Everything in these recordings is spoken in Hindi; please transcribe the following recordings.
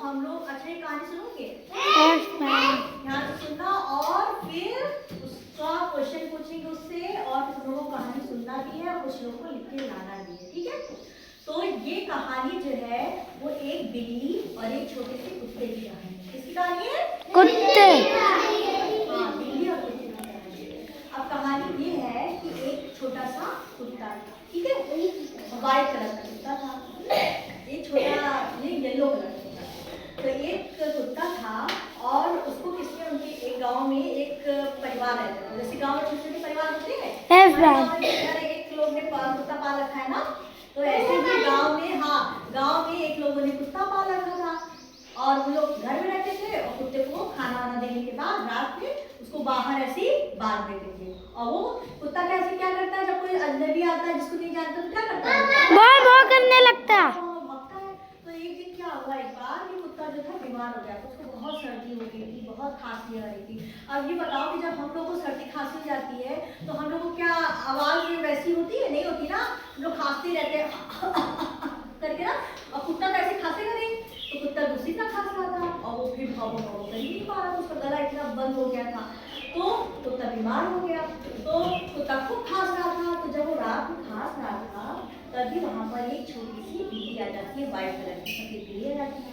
हम लोग अच्छा एक कहानी सुनोगे? Yes ma'am. ध्यान से सुनना और फिर उसका क्वेश्चन पूछेंगे उससे और फिर तुम लोगों को कहानी सुनना भी है और कुछ लोगों को लिख के लाना भी है, ठीक है? तो ये कहानी जो है वो एक बिल्ली और एक छोटे से कुत्ते की कहानी है। किसकी कहानी है? कुत्ते। हाँ, बिल्ली और कुत्ते की कहानी है। अब कहानी ये है कि एक छोटा सा कुत्ता था, ठीक है? व्हाइट कलर का कुत्ता था, ये छोटा ये येलो कलर का कुत्ता। तो एक कुत्ता था और उसको किसने उनके एक गांव में एक परिवार रहता था, जैसे गांव में छोटे छोटे परिवार होते हैं, एक लोग ने कुत्ता पाल रखा है ना, तो ऐसे ही गांव में, हाँ, गांव में एक लोगों ने कुत्ता पाल रखा था और वो लोग घर में रहते थे और कुत्ते को खाना वाना देने के बाद रात में उसको बाहर ऐसे ही बांध देते थे। और वो कुत्ता कैसे क्या करता है, जब कोई अजनबी आता है जिसको नहीं जानता तो क्या करता है, वो करने लगता है। भौंकता है। तो एक दिन क्या हुआ, एक बार ये कुत्ता जो था बीमार हो गया, तो उसको बहुत सर्दी हो गई थी, बहुत खांसी आ रही थी। अब ये बताओ कि जब हम लोग को सर्दी खांसी हो जाती है तो हम लोग को क्या आवाज वैसी होती है? नहीं होती ना, हम लोग खांसते रहते हैं करके ना, और कुत्ता कैसे खांसेगा नहीं, तो कुत्ता दूसरी तरह खांस रहा था और वो फिर भाव कर ही नहीं पा रहा था, उसका गला इतना बंद हो गया था। तो कुत्ता बीमार हो गया, तो कुत्ता खूब खांस रहा था। तो जब वो रात में खांस रहा था तभी वहां पर एक छोटी सी बिल्ली आ जाती है, व्हाइट कलर की सफेद बिल्ली आ जाती है।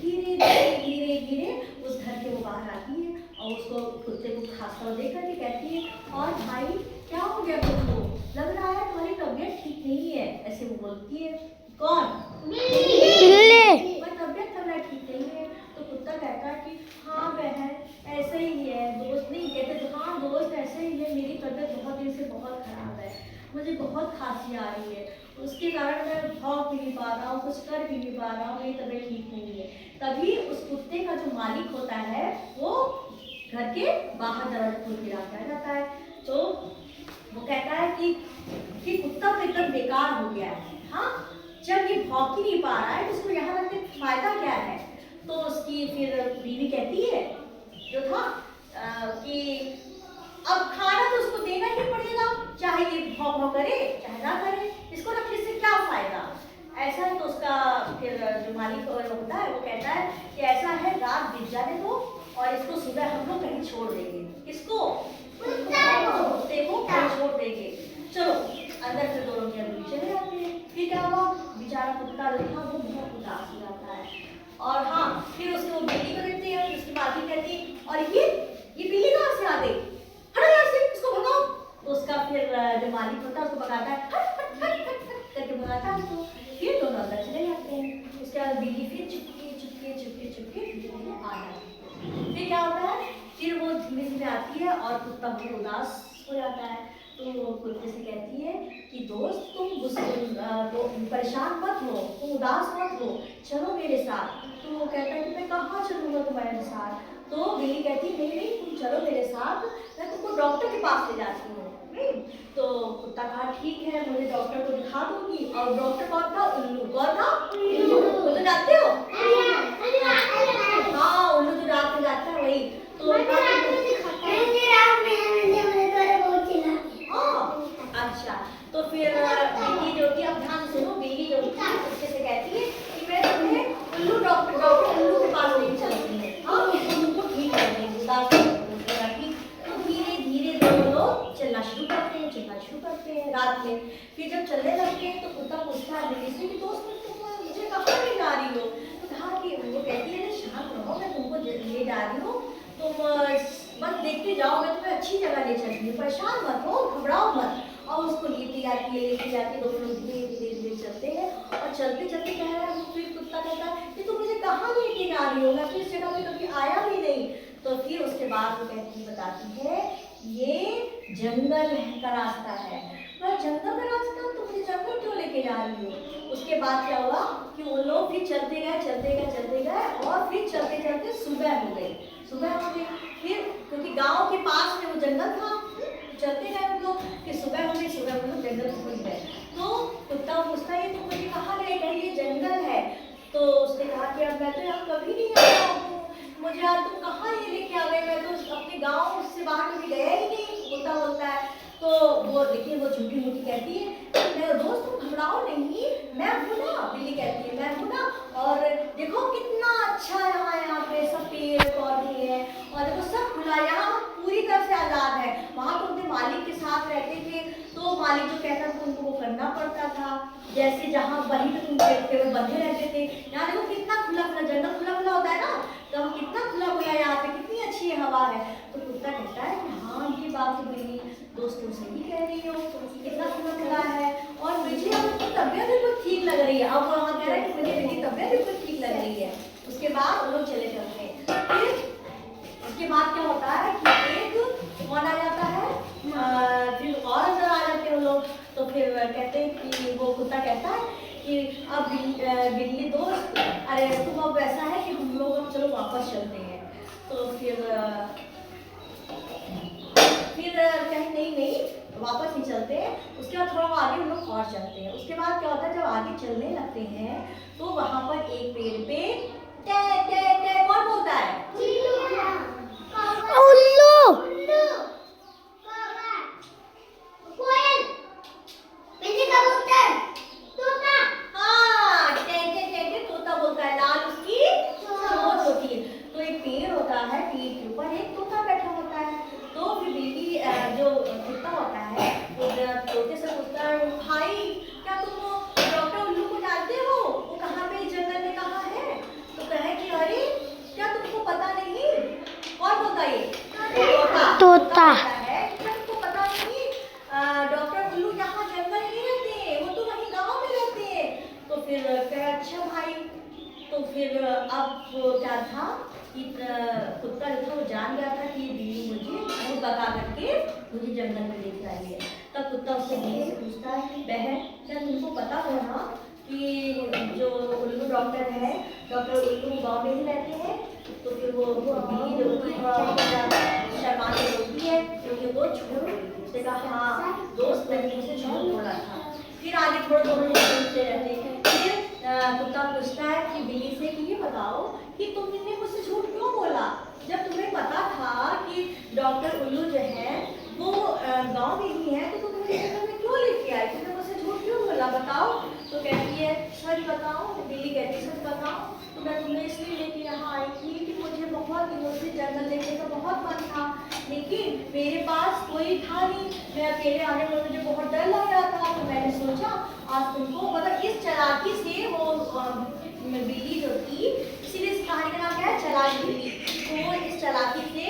धीरे धीरे धीरे धीरे उस घर के वो बाहर आती है और उसको कुत्ते को खांसता हुआ देख करके कहती है, और भाई क्या हो गया तुमको, लग रहा है तुम्हारी तबीयत ठीक नहीं है, ऐसे वो बोलती है। कौन? बिल्ली। तबीयत लग रहा है ठीक नहीं है। तो कुत्ता कहता है कि हाँ बहन ऐसे ही है, दोस्त नहीं कहते तो हाँ दोस्त ऐसे ही है, मेरी तबीयत बहुत दिन से बहुत खराब है, मुझे बहुत खांसी आ रही है, उसके कारण मैं भाग भी नहीं पा रहा हूँ, कुछ कर भी नहीं पा रहा हूँ, मेरी तबीयत ठीक नहीं है। तभी उस कुत्ते का जो मालिक होता है वो घर के बाहर दरवाजा खोल के रखा जाता है। तो वो कहता है कि कुत्ता तो एकदम बेकार हो गया है, हाँ, जब ये भौंक ही नहीं पा रहा है तो उसको यहाँ रखने का फायदा क्या है। तो उसकी फिर बीवी कहती है जो था कि अब खाना तो उसको देना ही पड़ेगा, चाहे ये भौंक भौंक करे चाहे ना करे, इसको रखने से क्या फायदा। ऐसा है तो उसका फिर जो मालिक होता है वो कहता है कि ऐसा है रात बीत जाने दो और इसको सुबह हम लोग कहीं छोड़ देंगे। किसको? कुत्ते को कहीं छोड़ देंगे। चलो अंदर से दोनों के अंदर चले जाते हैं। फिर क्या हुआ, बेचारा कुत्ता जो था वो बहुत उदास हो जाता है। और हाँ, फिर उसको बिल्ली को देखते हैं, उसकी मालकिन कहती है, और ये बिल्ली कहाँ से आ गई, हटो यहाँ से, इसको भगाओ। तो उसका फिर जो मालिक होता है उसको भगाता है, हट हट हट हट हट करके भगाता है उसको। फिर दोनों अंदर चले जाते हैं। उसके बाद बिल्ली फिर चुपके चुपके चुपके चुपके धीरे आ जाती है। फिर क्या होता है, फिर वो धीरे धीरे आती है और कुत्ता बहुत उदास हो जाता है। तो वो कुत्ते से कहती है कि दोस्त तुम परेशान मत हो, तुम उदास मत हो, चलो मेरे साथ। तो वो कहता है कि मैं कहाँ चलूँगा तुम्हारे साथ। तो बिल्ली कहती है नहीं नहीं तुम चलो मेरे साथ, मैं तुमको डॉक्टर के पास ले जाती हूँ। तो कुत्ता कहा ठीक है, मुझे डॉक्टर को दिखा दूंगी। और डॉक्टर कौन था? उल्लू। कौन था? उल्लू। वो तो जानते हो, हाँ उल्लू जो रात में जाता है वही। तो अच्छा, तो फिर बिल्ली जो थी, अब ध्यान सुनो, बिल्ली जो थी उससे से कहती है कि मैं तुम्हें उल्लू डॉक्टर उल्लू के पास लेके चलती हूँ, हाँ तुमको ठीक कर देंगे, उदास ठीक। तो धीरे धीरे दोनों लोग चलना शुरू करते हैं, चलना शुरू करते हैं रात में। फिर जब चलने लगते हैं तो कुत्ता पूछता है बिल्ली से कि दोस्त तुम मुझे कहाँ ले जा रही हो। तो कहा कि वो कहती है शांत रहो, मैं तुमको ले जा रही हूँ, तुम बस देखते जाओ, मैं तुम्हें अच्छी जगह ले चलती हूँ, परेशान मत हो, घबराओ मत। और उसको लेती जाती है, दोनों लोग धीरे धीरे धीरे चलते हैं। और चलते चलते कह रहा है, फिर कुत्ता कहता है कि तुम मुझे कहाँ लेके जा रही हो, मैं तो इस जगह पे कभी आया भी नहीं। तो फिर उसके बाद वो बताती है ये जंगल का रास्ता है। तो जंगल का रास्ता, तुम मुझे जंगल क्यों लेके जा रही हो। उसके बाद क्या हुआ कि वो लोग फिर चलते गए और फिर चलते चलते सुबह हो गई। फिर क्योंकि गांव के पास में वो जंगल था, चलते गए हम लोग, फिर सुबह हो गई, सुबह हम लोग जंगल पहुंच गए। तो कुत्ता पूछता है तुम मुझे कहाँ ले गए, ये जंगल है। तो उसने कहा कि अब मैं तो यहाँ कभी नहीं आया हूँ, मुझे यार तुम कहाँ ये लेके आ गए, मैं तो अपने गाँव से बाहर कभी गया ही नहीं। कुत्ता बोलता है, तो वो देखिए वो झूठी मूठी कहती है मेरा दोस्त तुम घबराओ नहीं, मैं हूँ ना। बिल्ली कहती है मैं हूँ ना, और देखो कितना अच्छा वहीं पे तुम पेड़ बंधे रहते थे। यहाँ देखो कितना खुला खुला, जंगल खुला खुला होता है ना, तो कितना खुला खुला है यहाँ पे, कितनी अच्छी हवा है। तो कुत्ता कहता है कि हाँ ये बात तो मेरी दोस्तों सही कह रही हो, कितना खुला खुला है और मुझे अब अपनी तबीयत बिल्कुल ठीक लग रही है। अब वो वहाँ कह रहा है कि मुझे मेरी तबीयत बिल्कुल ठीक लग रही है। उसके बाद वो लोग चले जाते हैं। फिर उसके बाद क्या होता है कि एक कौन आ जाता है, फिर और अंदर आ जाते हैं वो लोग। तो फिर कहते हैं कि वो कुत्ता कहता है कि अब बिल्ली दोस्त, अरे तुम अब ऐसा है कि हम लोग अब चलो वापस चलते हैं। तो फिर कहीं नहीं नहीं वापस नहीं चलते। उसके बाद थोड़ा आगे हम लोग और चलते हैं। उसके बाद क्या होता है, जब आगे चलने लगते हैं तो वहाँ पर एक पेड़ पे टे टे टे कौन बोलता है? उल्लू। हाँ, टे टे टे टे तोता बोलता है। लाल उसकी चोंच होती है। तो एक पेड़ होता है, पेड़ के ऊपर एक तोता बैठा होता है। तो फिर बिल्ली जो कुत्ता होता है वो तोते से पूछता है, भाई क्या तुम डॉक्टर उल्लू को जानते हो? वो कहाँ पे जंगल में कहाँ है? तो कहे कि अरे क्या तुमको पता नहीं? कौन बोलता है ये? तोता। है क्या तुमको पता नहीं? डॉक्टर उल्लू यहाँ जंगल नहीं रहते, वो तो वहीं गाँव में रहते हैं। तो फिर कहे अच्छा भाई। तो फिर अब क्या था कि कुत्ता जो था वो जान गया था कि ये बिल्ली मुझे मुँह बता करके मुझे जंगल में लेके आई है। तब कुत्ता उससे बिल्ली से पूछता है कि बहन क्या तुमको पता हो ना कि जो उल्लू डॉक्टर है, डॉक्टर उल्लू गाँव में ही रहते हैं? तो फिर वो बिल्ली जो होती है शर्मा के होती है क्योंकि वो झूठ उसने कहा हाँ दोस्त मैंने मुझसे झूठ बोला था। फिर आगे थोड़े दोनों लोग पूछते रहते हैं। फिर कुत्ता पूछता है कि बिल्ली से कि ये बताओ कि तुमने मुझसे झूठ क्यों बोला, जब तुम्हें पता था कि डॉक्टर उल्लू जो है वो गांव में ही है, तो तुम मुझे जंगल में क्यों लेके आए? तुमने मुझसे झूठ क्यों बोला, बताओ। तो कहती है सच बताओ। बिल्ली कहती है सच बताओ तो मैं तुम्हें इसलिए लेके यहाँ आई थी कि मुझे बहुत दिनों से जंगल देखने का बहुत मन था, लेकिन मेरे पास कोई था नहीं, मैं अकेले आने में मुझे बहुत डर लग रहा था। तो मैंने सोचा आज तुमको, मतलब इस चालाकी से वो बिल्ली जो थी, इसीलिए इस कहानी का नाम क्या है, चालाक बिल्ली। तो वो इस चालाकी से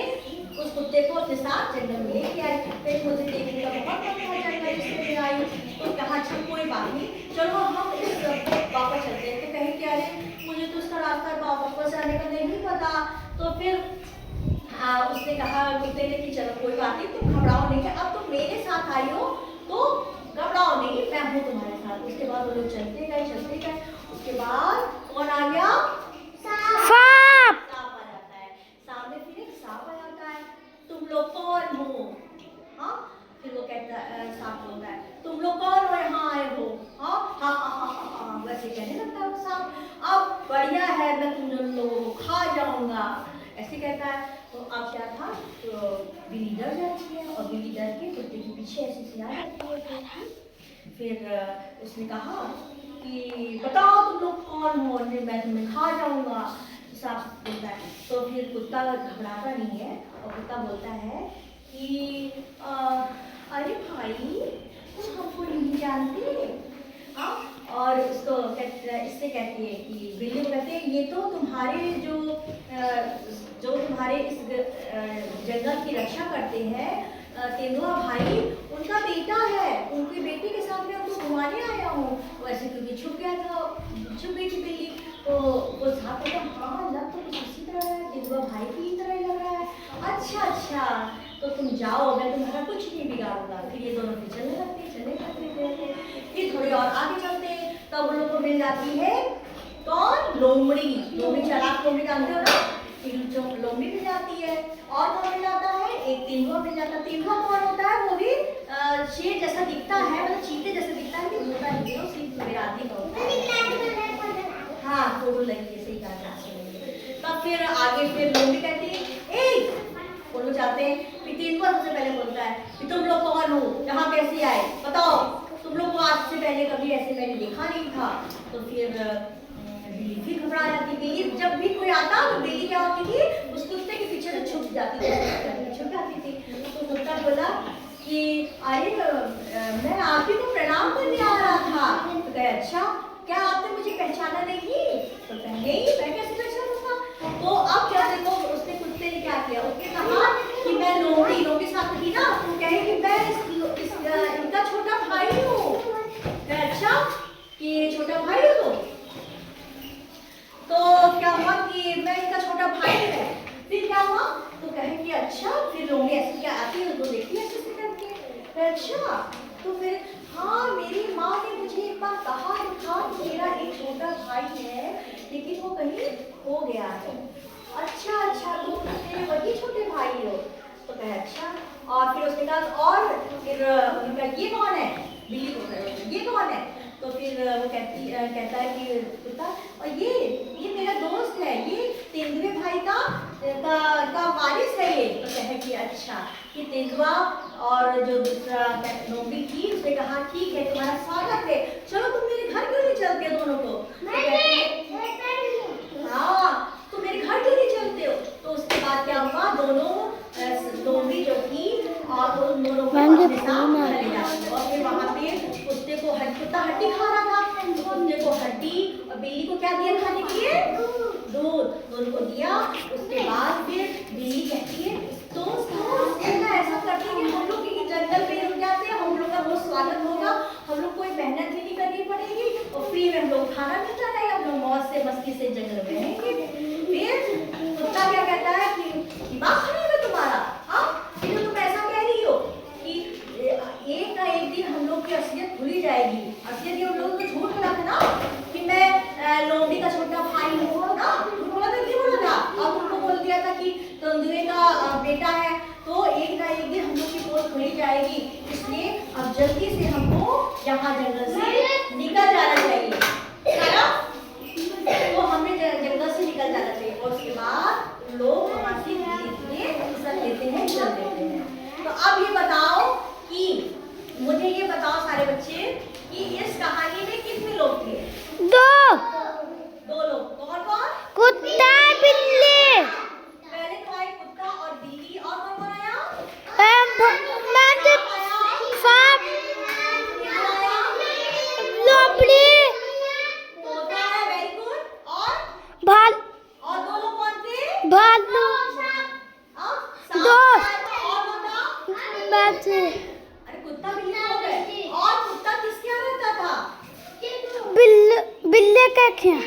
उस कुत्ते को अपने साथ जंगल में लेके आई। फिर मुझे देखने का बहुत मन था जंगल, इसलिए मैं आई। तो कहा अच्छा कोई बात नहीं, चलो हम इस वापस चलते हैं। तो कहे कि अरे मुझे तो उसका रास्ता वापस आने का नहीं पता। तो फिर उसने कहा कुत्ते ने कि चलो कोई बात नहीं, तुम घबराओ नहीं, अब तुम मेरे साथ आई हो तो घबराओ नहीं, मैं हूँ तुम्हारे साथ। उसके बाद वो लोग चलते गए। उसके बाद कौन आ गया? सांप। सांप आ जाता है। सामने फिर एक सांप आ जाता है। तुम लोग कौन हो? हाँ, फिर वो कहता है, सांप बोलता है तुम लोग कौन हो यहाँ आए हो? हाँ हाँ हाँ हाँ हाँ हाँ, वैसे कहने लगता है वो सांप। अब बढ़िया है, मैं तुम लोगों को खा जाऊंगा, ऐसे कहता है। तो अब क्या था, तो बिल्ली डर जाती है और बिल्ली डर के कुत्ते के पीछे ऐसे से आ जाती है। फिर उसने कहा कि बताओ तुम लोग कौन हो, मैं तुम्हें खा जाऊंगा। सांप बोलता है। तो फिर कुत्ता घबराता नहीं है और कुत्ता बोलता है कि अरे भाई तुम हमको नहीं जानते। हाँ, और उसको इससे कहती है कि बिल्ली को कहते हैं ये तो तुम्हारे जो तुम्हारे इस जंगल की रक्षा करते हैं तेंदुआ भाई, उनका बेटा है, उनके बेटे के साथ मैं उनको घुमाने आया हूँ। वैसे क्योंकि छुप गई थी बिल्ली। तो वो साथ में हाँ लग तो कुछ इसी तरह है, तेंदुआ भाई की तरह ही लग रहा है। अच्छा तो तुम जाओ, मैं तुम्हारा कुछ नहीं बिगाड़ूंगा। फिर ये दोनों फिर चलने लगते। फिर थोड़ी और आगे चलते हैं, तब उन लोग को मिल जाती है कौन? लोमड़ी। चालाक लोमड़ी जानते हो ना, लोमड़ी मिल जाती है। और कौन मिल जाता है? एक तेंदुआ मिल जाता है। तेंदुआ कौन होता है? वो भी शेर जैसा दिखता है, मतलब चीते जैसा दिखता है, लेकिन होता नहीं है, सिर्फ बिरादरी का होता है। हाँ फोटो लगी है, सही कहा। तब फिर आगे फिर लोमड़ी कहती है ए, वो लोग जाते हैं। फिर तेंदुआ सबसे पहले बोलता है कि तुम लोग कौन हो, यहाँ कैसे आए, बताओ। तुम लोग को आज से पहले कभी ऐसे मैंने देखा नहीं था। तो फिर बिल्ली फिर घबरा जाती। बिल्ली जब भी कोई आता तो बिल्ली क्या होती थी, उस कुत्ते के पीछे से छुप जाती थी। तो कुत्ता बोला कि अरे मैं आप ही को प्रणाम करने आ रहा था। तो कहे अच्छा क्या आपने मुझे पहचाना नहीं? तो नहीं, मैं कैसे पहचानूंगा? तो अब क्या देखो, उसने कुत्ते ने क्या किया, उसने कहा कि मैं लोमड़ी के साथ थी ना, तो कहे कि मैं इनका छोटा भाई हूँ। अच्छा कि छोटा भाई हो तुम? तो क्या हुआ कि मैं इनका छोटा भाई हूँ। फिर क्या हुआ, तो कहे कि अच्छा, फिर लोमड़ी ऐसे क्या आती है तो देखती है ऐसे से करके। अच्छा, तो फिर हाँ, मेरी माँ ने मुझे एक बार कहा था कि मेरा एक छोटा भाई है लेकिन वो कहीं खो गया है। अच्छा अच्छा, तो मेरे वही छोटे भाई हो? तो कहे अच्छा। और फिर उसने कहा और फिर उनका ये कौन है, बिल्ली को कहे ये कौन है? तो फिर वो कहता है कि कुत्ता, और ये मेरा दोस्त है, ये तेंदुए भाई का वारिस है ये। तो कहे कि अच्छा, कि तेंदुआ और जो दूसरा लोमड़ी थी उसने कहा ठीक है तुम्हारा स्वागत है, चलो तुम मेरे घर क्यों नहीं चलते हो दोनों को? तो हाँ, तुम मेरे घर क्यों नहीं चलते हो? तो उसके बाद क्या हुआ, दोनों लोमड़ी जो थी और उन दोनों को अपने साथ घर ले जाती, और फिर वहाँ पे कुत्ते को कुत्ता हड्डी खा रहा था, तो कुत्ते को हड्डी और बिल्ली को क्या दिया खाने के लिए? दूध दोनों को दिया। उसके बाद फिर बिल्ली कहती है दोस्त ऐसा करते हैं कि हम लोग जंगल में रुक जाते हैं, हम लोग का बहुत स्वागत होगा, हम लोग कोई मेहनत भी नहीं करनी पड़ेगी और फ्री में हम लोग खाना मिलता रहेगा, हम लोग मौज से मस्ती से जंगल में रहेंगे। फिर कुत्ता क्या कहता है कि दिमाग खराब है तुम्हारा? हाँ, फिर तुम ऐसा कह रही हो कि एक ना एक दिन हम लोग की असलियत खुली जाएगी। असलियत ये हम लोगों को झूठ बोला था ना कि मैं लोमड़ी का छोटा भाई हूँ ना, झूठ बोला था, नहीं बोला था? अब उनको बोल दिया था कि तेंदुए का बेटा है, तो एक ना एक दिन हम लोग की पोल खुली जाएगी, इसलिए अब जल्दी से हमको यहाँ जंगल से निकल जाना चाहिए, तो हमें जंगल से निकल जाना चाहिए। और उसके बाद लोग वहाँ से धीरे-धीरे फिसल लेते हैं, चल देते हैं। तो अब ये बताओ कि मुझे ये बताओ सारे बच्चे कि इस कहानी में कितने लोग थे? दो लोग। कौन कौन? कुत्ता बिल्ली। पहले तो आए कुत्ता और बिल्ली, और कौन कौन आया? लोमड़ी। तोता है, वेरी गुड। और दो लोग कौन थे? भालू। सांप और तोता। अरे कुत्ता बिल्ली हो गए। और कुत्ता किसके यहाँ रहता था? बिल्ली का क्या?